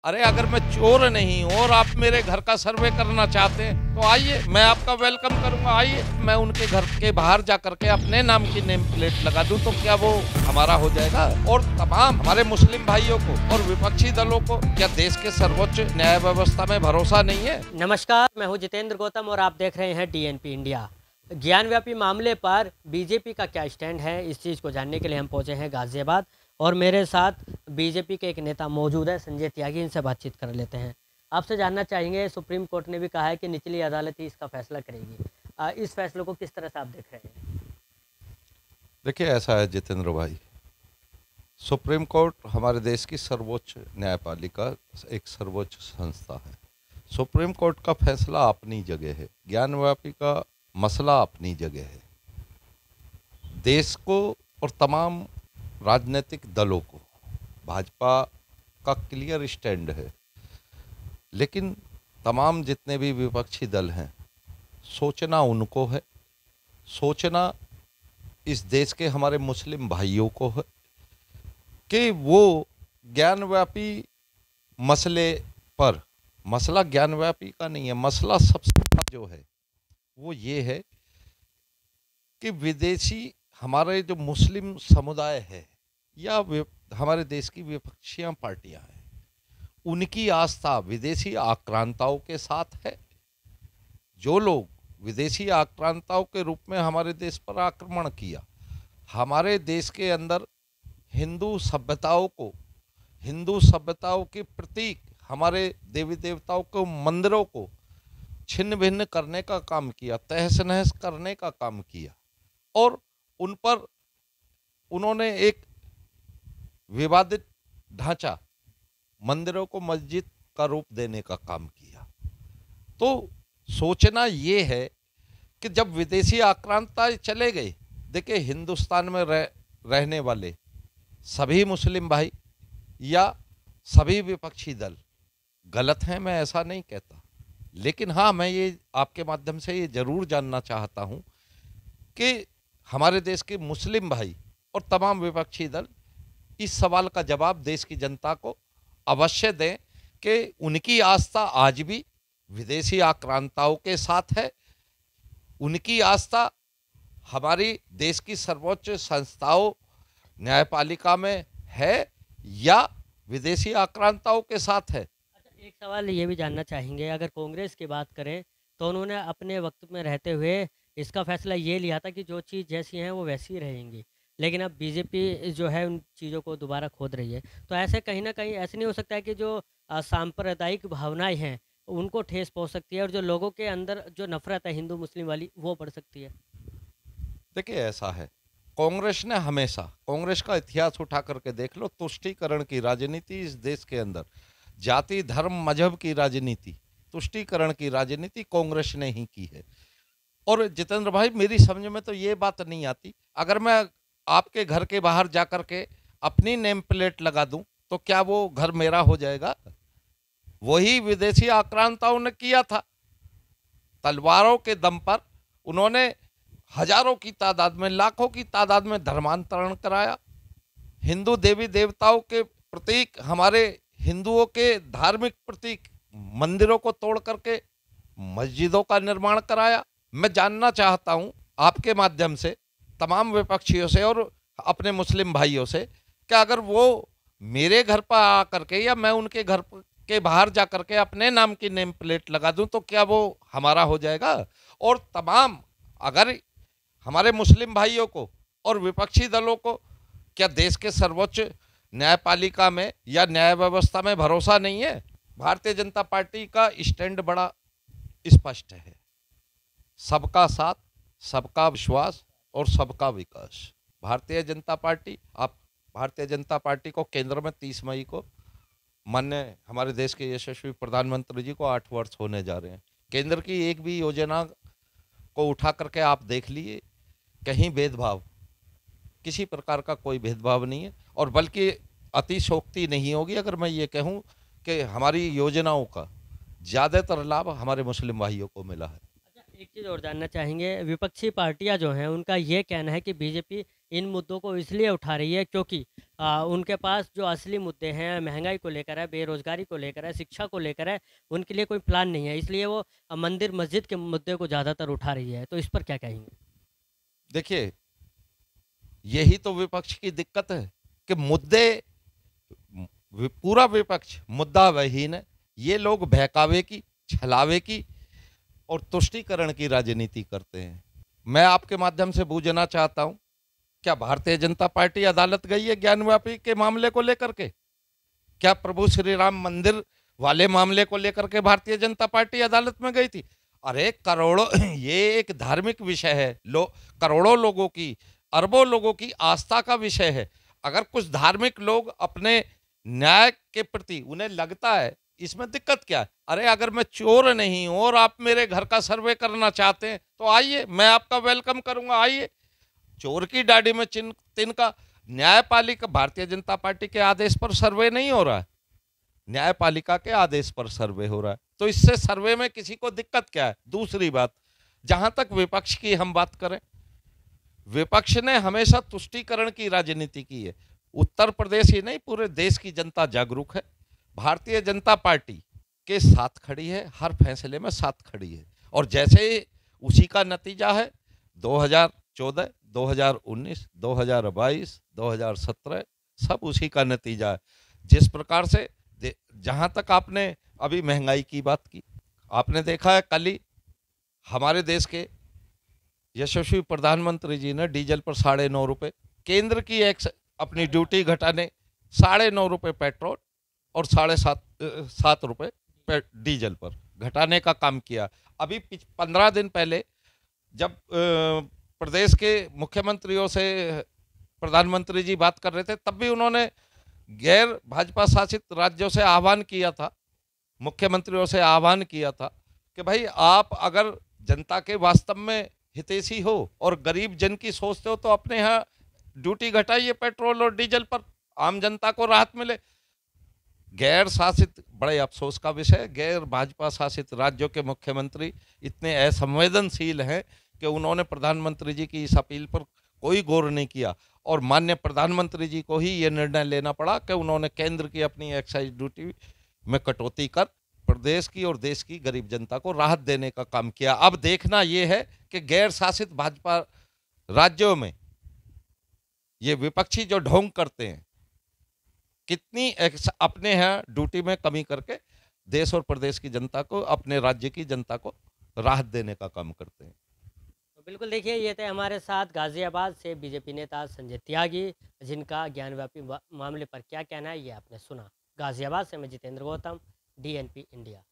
अरे अगर मैं चोर नहीं हूँ और आप मेरे घर का सर्वे करना चाहते हैं तो आइए, मैं आपका वेलकम करूंगा। आइए, मैं उनके घर के बाहर जा करके अपने नाम की नेम प्लेट लगा दूं तो क्या वो हमारा हो जाएगा? और तमाम हमारे मुस्लिम भाइयों को और विपक्षी दलों को क्या देश के सर्वोच्च न्याय व्यवस्था में भरोसा नहीं है? नमस्कार, मैं हूं जितेंद्र गौतम और आप देख रहे हैं डीएनपी इंडिया। ज्ञानव्यापी मामले पर बीजेपी का क्या स्टैंड है, इस चीज़ को जानने के लिए हम पहुंचे हैं गाजियाबाद और मेरे साथ बीजेपी के एक नेता मौजूद है, संजय त्यागी। इनसे बातचीत कर लेते हैं। आपसे जानना चाहेंगे, सुप्रीम कोर्ट ने भी कहा है कि निचली अदालत ही इसका फैसला करेगी। इस फैसले को किस तरह से आप देख रहे हैं? देखिए, ऐसा है जितेंद्र भाई, सुप्रीम कोर्ट हमारे देश की सर्वोच्च न्यायपालिका, एक सर्वोच्च संस्था है। सुप्रीम कोर्ट का फैसला अपनी जगह है, ज्ञानव्यापी का मसला अपनी जगह है। देश को और तमाम राजनीतिक दलों को भाजपा का क्लियर स्टैंड है, लेकिन तमाम जितने भी विपक्षी दल हैं, सोचना उनको है, सोचना इस देश के हमारे मुस्लिम भाइयों को है कि वो ज्ञानव्यापी मसले पर, मसला ज्ञानव्यापी का नहीं है, मसला सबसे बड़ा जो है वो ये है कि विदेशी हमारे जो मुस्लिम समुदाय है या हमारे देश की विपक्षी पार्टियां हैं, उनकी आस्था विदेशी आक्रांताओं के साथ है। जो लोग विदेशी आक्रांताओं के रूप में हमारे देश पर आक्रमण किया, हमारे देश के अंदर हिंदू सभ्यताओं को, हिंदू सभ्यताओं के प्रतीक हमारे देवी देवताओं को, मंदिरों को छिन्न भिन्न करने का काम किया, तहस नहस करने का काम किया और उन पर उन्होंने एक विवादित ढांचा, मंदिरों को मस्जिद का रूप देने का काम किया। तो सोचना ये है कि जब विदेशी आक्रांता चले गए, देखिए हिंदुस्तान में रहने वाले सभी मुस्लिम भाई या सभी विपक्षी दल गलत हैं, मैं ऐसा नहीं कहता, लेकिन हाँ, मैं ये आपके माध्यम से ये जरूर जानना चाहता हूं कि हमारे देश के मुस्लिम भाई और तमाम विपक्षी दल इस सवाल का जवाब देश की जनता को अवश्य दें कि उनकी आस्था आज भी विदेशी आक्रांताओं के साथ है, उनकी आस्था हमारी देश की सर्वोच्च संस्थाओं न्यायपालिका में है या विदेशी आक्रांताओं के साथ है। अच्छा, एक सवाल ये भी जानना चाहेंगे, अगर कांग्रेस की बात करें तो उन्होंने अपने वक्त में रहते हुए इसका फैसला ये लिया था कि जो चीज़ जैसी हैं वो वैसी रहेंगी, लेकिन अब बीजेपी जो है उन चीज़ों को दोबारा खोद रही है। तो ऐसे कहीं ना कहीं ऐसे नहीं हो सकता है कि जो सांप्रदायिक भावनाएं हैं उनको ठेस पहुंच सकती है और जो लोगों के अंदर जो नफरत है हिंदू मुस्लिम वाली वो बढ़ सकती है? देखिए, ऐसा है, कांग्रेस ने हमेशा, कांग्रेस का इतिहास उठा करके देख लो, तुष्टीकरण की राजनीति इस देश के अंदर, जाति धर्म मजहब की राजनीति, तुष्टीकरण की राजनीति कांग्रेस ने ही की है। और जितेंद्र भाई, मेरी समझ में तो ये बात नहीं आती, अगर मैं आपके घर के बाहर जाकर के अपनी नेम प्लेट लगा दूं तो क्या वो घर मेरा हो जाएगा? वही विदेशी आक्रांताओं ने किया था, तलवारों के दम पर उन्होंने हजारों की तादाद में, लाखों की तादाद में धर्मांतरण कराया। हिंदू देवी देवताओं के प्रतीक, हमारे हिंदुओं के धार्मिक प्रतीक, मंदिरों को तोड़ करके मस्जिदों का निर्माण कराया। मैं जानना चाहता हूं आपके माध्यम से तमाम विपक्षियों से और अपने मुस्लिम भाइयों से कि अगर वो मेरे घर पर आकर के या मैं उनके घर के बाहर जा करके अपने नाम की नेम प्लेट लगा दूं तो क्या वो हमारा हो जाएगा? और तमाम, अगर हमारे मुस्लिम भाइयों को और विपक्षी दलों को क्या देश के सर्वोच्च न्यायपालिका में या न्याय व्यवस्था में भरोसा नहीं है? भारतीय जनता पार्टी का स्टैंड बड़ा स्पष्ट है, सबका साथ, सबका विश्वास और सबका विकास। भारतीय जनता पार्टी, आप भारतीय जनता पार्टी को केंद्र में 30 मई को माननीय हमारे देश के यशस्वी प्रधानमंत्री जी को 8 वर्ष होने जा रहे हैं। केंद्र की एक भी योजना को उठा करके आप देख लिए, कहीं भेदभाव, किसी प्रकार का कोई भेदभाव नहीं है, और बल्कि अतिशोक्ति नहीं होगी अगर मैं ये कहूँ कि हमारी योजनाओं का ज़्यादातर लाभ हमारे मुस्लिम भाइयों को मिला है। एक चीज़ और जानना चाहेंगे, विपक्षी पार्टियाँ जो हैं, उनका ये कहना है कि बीजेपी इन मुद्दों को इसलिए उठा रही है क्योंकि उनके पास जो असली मुद्दे हैं, महँगाई को लेकर है, बेरोज़गारी को लेकर है, शिक्षा को लेकर है, उनके लिए कोई प्लान नहीं है। इसलिए वो मंदिर मस्जिद के मुद्दे को ज़्यादातर उठा रही है। तो इस पर क्या कहेंगे? देखिए, यही तो विपक्ष की दिक्कत है कि मुद्दे पूरा विपक्ष मुद्दा वहीन है। ये लोग बहकावे की, छलावे की और तुष्टीकरण की राजनीति करते हैं। मैं आपके माध्यम से पूछना चाहता हूं, क्या भारतीय जनता पार्टी अदालत गई है ज्ञानवापी के मामले को लेकर के? क्या प्रभु श्री राम मंदिर वाले मामले को लेकर के भारतीय जनता पार्टी अदालत में गई थी? अरे करोड़ों ये एक धार्मिक विषय है, करोड़ों लोगों की, अरबों लोगों की आस्था का विषय है। अगर कुछ धार्मिक लोग अपने न्याय के प्रति उन्हें लगता है, इसमें दिक्कत क्या है? अरे अगर मैं चोर नहीं हूं और आप मेरे घर का सर्वे करना चाहते हैं तो आइए, मैं आपका वेलकम करूंगा, आइए। चोर की दाढ़ी में चिन्ह तिनका। न्यायपालिका भारतीय जनता पार्टी के आदेश पर सर्वे नहीं हो रहा है, न्यायपालिका के आदेश पर सर्वे हो रहा है। तो इससे सर्वे में किसी को दिक्कत क्या है? दूसरी बात, जहां तक विपक्ष की हम बात करें, विपक्ष ने हमेशा तुष्टीकरण की राजनीति की है। उत्तर प्रदेश ही नहीं, पूरे देश की जनता जागरूक है, भारतीय जनता पार्टी के साथ खड़ी है, हर फैसले में साथ खड़ी है। और जैसे उसी का नतीजा है 2014, 2019, 2022, 2017, सब उसी का नतीजा है। जिस प्रकार से जहां तक आपने अभी महंगाई की बात की, आपने देखा है कल ही हमारे देश के यशस्वी प्रधानमंत्री जी ने डीजल पर 9.5 रुपए, केंद्र की एक अपनी ड्यूटी घटाने 9.5 रुपए पेट्रोल और 7.5 रुपए डीजल पर घटाने का काम किया। अभी 15 दिन पहले जब प्रदेश के मुख्यमंत्रियों से प्रधानमंत्री जी बात कर रहे थे, तब भी उन्होंने गैर भाजपा शासित राज्यों से आह्वान किया था, मुख्यमंत्रियों से आह्वान किया था कि भाई आप अगर जनता के वास्तव में हितैषी हो और गरीब जन की सोचते हो तो अपने यहाँ ड्यूटी घटाइए पेट्रोल और डीजल पर, आम जनता को राहत मिले। गैर शासित, बड़े अफसोस का विषय, गैर भाजपा शासित राज्यों के मुख्यमंत्री इतने असंवेदनशील हैं कि उन्होंने प्रधानमंत्री जी की इस अपील पर कोई गौर नहीं किया और माननीय प्रधानमंत्री जी को ही ये निर्णय लेना पड़ा कि उन्होंने केंद्र की अपनी एक्साइज ड्यूटी में कटौती कर प्रदेश की और देश की गरीब जनता को राहत देने का काम किया। अब देखना यह है कि गैर शासित भाजपा राज्यों में ये विपक्षी जो ढोंग करते हैं, कितनी अपने यहाँ ड्यूटी में कमी करके देश और प्रदेश की जनता को, अपने राज्य की जनता को राहत देने का काम करते हैं। तो बिल्कुल देखिए, ये थे हमारे साथ गाज़ियाबाद से बीजेपी नेता संजय त्यागी, जिनका ज्ञानव्यापी मामले पर क्या कहना है ये आपने सुना। गाज़ियाबाद से मैं जितेंद्र गौतम, डीएनपी इंडिया।